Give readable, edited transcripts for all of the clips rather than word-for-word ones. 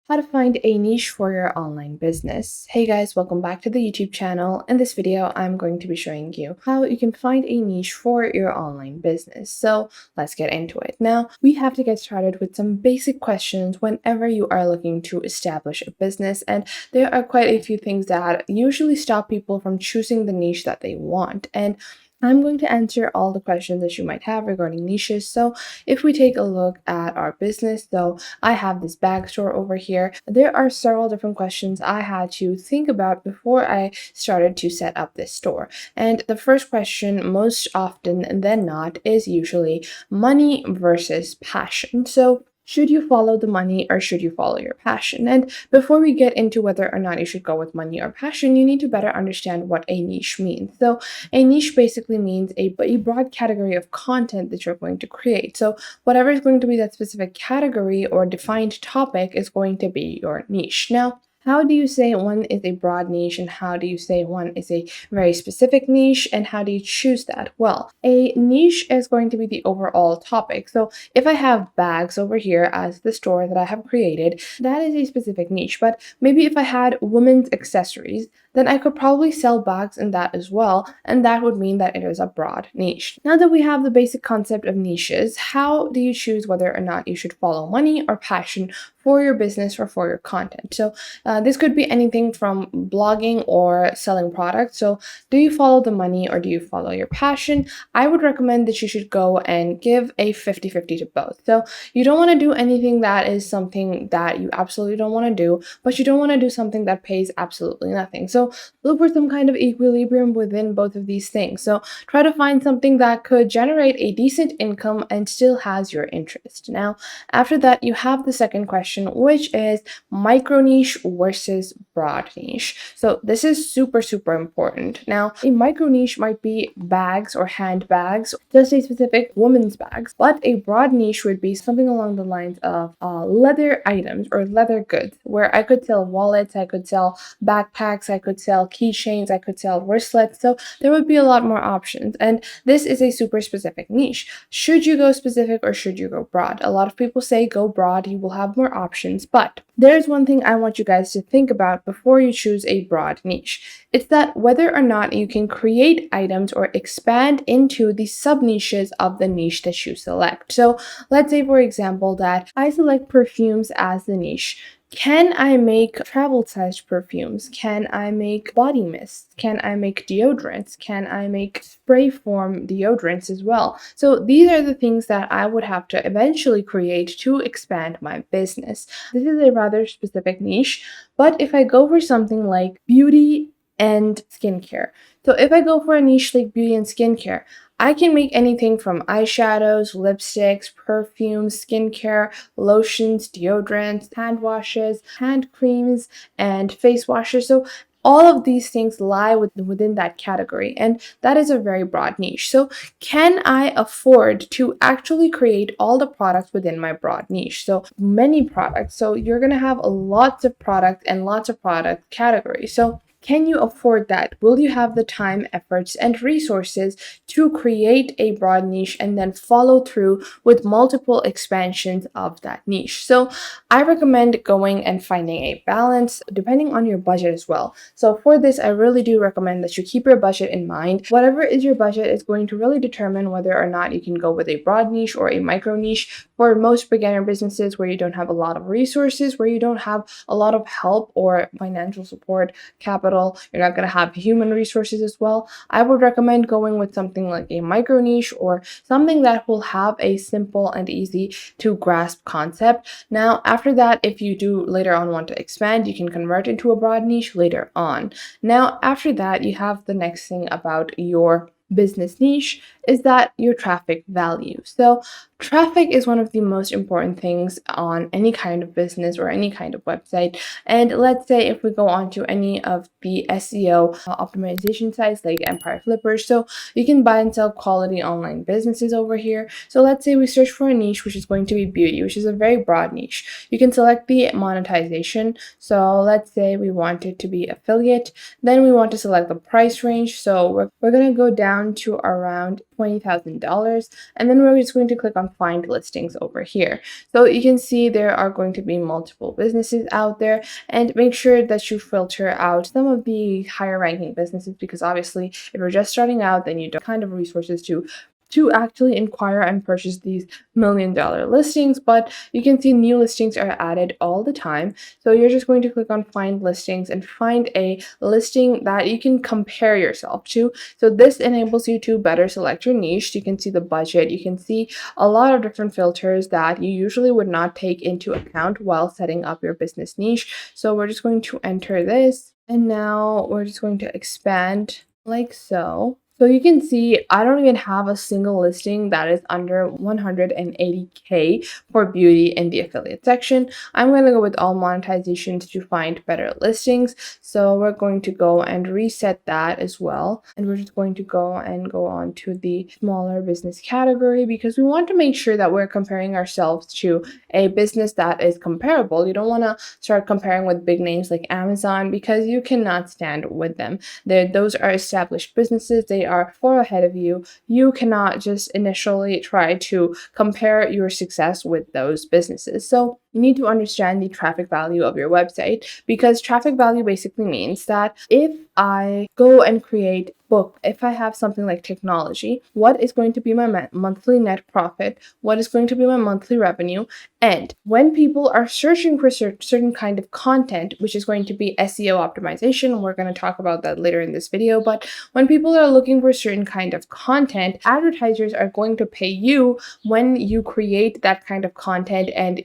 How to find a niche for your online business. Hey guys, welcome back to the YouTube channel. In this video, I'm going to be showing you how you can find a niche for your online business. So let's get into it. Now, we have to get started with some basic questions whenever you are looking to establish a business. And there are quite a few things that usually stop people from choosing the niche that they want. And I'm going to answer all the questions that you might have regarding niches. So, if we take a look at our business, I have this bag store over here. There are several different questions I had to think about before I started to set up this store. And the first question, most often than not, is usually money versus passion. So, should you follow the money or should you follow your passion? And before we get into whether or not you should go with money or passion, you need to better understand what a niche means. So, a niche basically means a broad category of content that you're going to create. So, whatever is going to be that specific category or defined topic is going to be your niche. Now, how do you say one is a broad niche and how do you say one is a very specific niche and how do you choose that? Well, a niche is going to be the overall topic. So if I have bags over here as the store that I have created, that is a specific niche. But maybe if I had women's accessories, then I could probably sell bags in that as well, and that would mean that it is a broad niche. Now that we have the basic concept of niches, how do you choose whether or not you should follow money or passion for your business or for your content? So this could be anything from blogging or selling products. So do you follow the money or do you follow your passion? I would recommend that you should go and give a 50-50 to both. So you don't want to do anything that is something that you absolutely don't want to do, but you don't want to do something that pays absolutely nothing. So look for some kind of equilibrium within both of these things. So try to find something that could generate a decent income and still has your interest. Now, after that, you have the second question, which is micro niche versus broad niche. So this is super important. Now, a micro niche might be bags or handbags, just a specific woman's bags, but a broad niche would be something along the lines of leather items or leather goods, where I could sell wallets, I could sell backpacks, I could sell keychains, I could sell wristlets. So there would be a lot more options. And this is a super specific niche. Should you go specific or should you go broad? A lot of people say go broad, you will have more options. But there's one thing I want you guys to think about before you choose a broad niche. It's that whether or not you can create items or expand into the sub niches of the niche that you select. So let's say, for example, that I select perfumes as the niche. Can I make travel-sized perfumes? Can I make body mists? Can I make deodorants? Can I make spray form deodorants as well? So these are the things that I would have to eventually create to expand my business. This is a rather specific niche, but if I go for something like beauty and skincare, so if I go for a niche like beauty and skincare, I can make anything from eyeshadows, lipsticks, perfumes, skincare, lotions, deodorants, hand washes, hand creams, and face washes. So all of these things lie within that category, and that is a very broad niche. So can I afford to actually create all the products within my broad niche? So many products. So you're going to have lots of products and lots of product categories. So can you afford that? Will you have the time, efforts, and resources to create a broad niche and then follow through with multiple expansions of that niche? So I recommend going and finding a balance depending on your budget as well. So for this, I really do recommend that you keep your budget in mind. Whatever is your budget is going to really determine whether or not you can go with a broad niche or a micro niche. For most beginner businesses where you don't have a lot of resources, where you don't have a lot of help or financial support, capital, you're not going to have human resources as well, I would recommend going with something like a micro niche or something that will have a simple and easy to grasp concept. Now, after that, if you do later on want to expand, you can convert into a broad niche later on. Now, after that, you have the next thing about your business niche is that your traffic value. So traffic is one of the most important things on any kind of business or any kind of website. And let's say if we go on to any of the SEO optimization sites like Empire Flippers, so you can buy and sell quality online businesses over here. So let's say we search for a niche which is going to be beauty, which is a very broad niche. You can select the monetization. So let's say we want it to be affiliate. Then we want to select the price range. So we're going to go down down to around $20,000. And then we're just going to click on find listings over here. So you can see there are going to be multiple businesses out there, and make sure that you filter out some of the higher ranking businesses, because obviously if you're just starting out, then you don't have kind of resources to actually inquire and purchase these $1 million listings. But you can see new listings are added all the time. So you're just going to click on find listings and find a listing that you can compare yourself to. So this enables you to better select your niche. You can see the budget, you can see a lot of different filters that you usually would not take into account while setting up your business niche. So we're just going to enter this, and now we're just going to expand like so. So you can see I don't even have a single listing that is under 180K for beauty in the affiliate section. I'm going to go with all monetizations to find better listings. So we're going to go and reset that as well. And we're just going to go on to the smaller business category, because we want to make sure that we're comparing ourselves to a business that is comparable. You don't want to start comparing with big names like Amazon, because you cannot stand with them. Those are established businesses. They are far ahead of you. You cannot just initially try to compare your success with those businesses. So you need to understand the traffic value of your website, because traffic value basically means that if I go and create book, if I have something like technology, what is going to be my monthly net profit? What is going to be my monthly revenue? And when people are searching for certain kind of content, which is going to be SEO optimization, we're going to talk about that later in this video, but when people are looking for certain kind of content, advertisers are going to pay you when you create that kind of content, and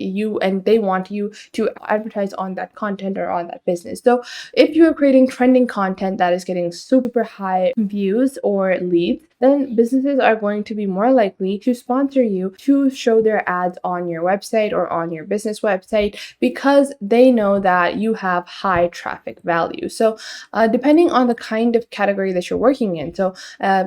they want you to advertise on that content or on that business. So if you are creating trending content that is getting super high views or leads, then businesses are going to be more likely to sponsor you to show their ads on your website or on your business website, because they know that you have high traffic value. So depending on the kind of category that you're working in, so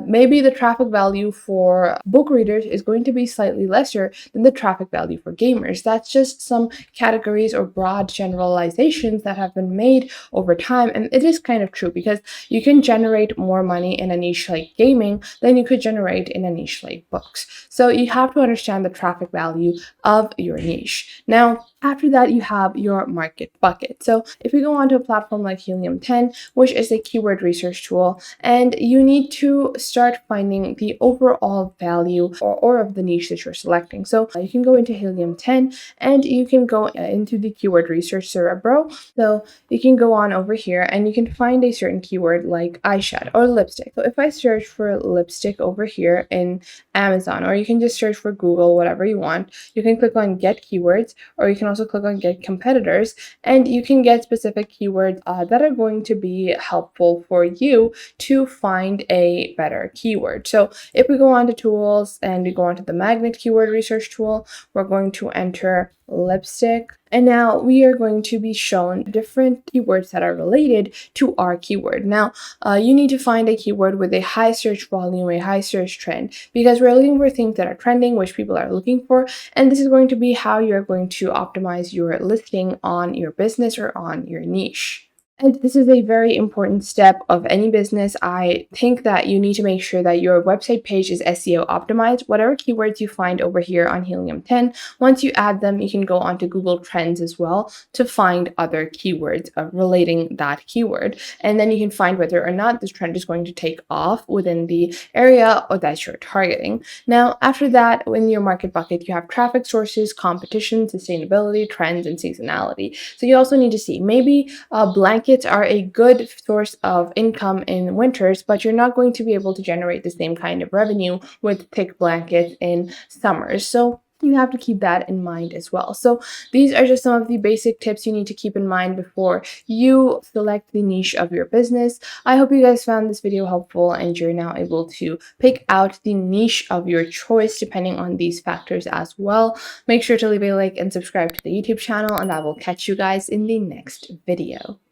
maybe the traffic value for book readers is going to be slightly lesser than the traffic value for gamers. That's just some categories or broad generalizations that have been made over time, and it is kind of true, because you can generate more money in a niche like gaming than you could generate in a niche like books. So you have to understand the traffic value of your niche. Now, after that, you have your market bucket. So if we go onto a platform like Helium 10, which is a keyword research tool, and you need to start finding the overall value or of the niche that you're selecting. So you can go into Helium 10 and you can go into the keyword research Cerebro. So you can go on over here and you can find a certain keyword like eyeshadow or lipstick. So if I search for lipstick over here in Amazon, or you can just search for Google, whatever you want, you can click on get keywords, or you can also click on get competitors, and you can get specific keywords that are going to be helpful for you to find a better keyword. So if we go on to tools and we go on to the magnet keyword research tool, we're going to enter lipstick, and now we are going to be shown different keywords that are related to our keyword. Now you need to find a keyword with a high search volume, a high search trend, because we're looking for things that are trending, which people are looking for, and this is going to be how you're going to optimize your listing on your business or on your niche. And this is a very important step of any business. I think that you need to make sure that your website page is SEO optimized. Whatever keywords you find over here on Helium 10, once you add them, you can go onto Google Trends as well to find other keywords relating that keyword. And then you can find whether or not this trend is going to take off within the area or that you're targeting. Now, after that, in your market bucket, you have traffic sources, competition, sustainability, trends, and seasonality. So you also need to see maybe blankets are a good source of income in winters, but you're not going to be able to generate the same kind of revenue with thick blankets in summers. So you have to keep that in mind as well. So these are just some of the basic tips you need to keep in mind before you select the niche of your business. I hope you guys found this video helpful and you're now able to pick out the niche of your choice depending on these factors as well. Make sure to leave a like and subscribe to the YouTube channel, and I will catch you guys in the next video.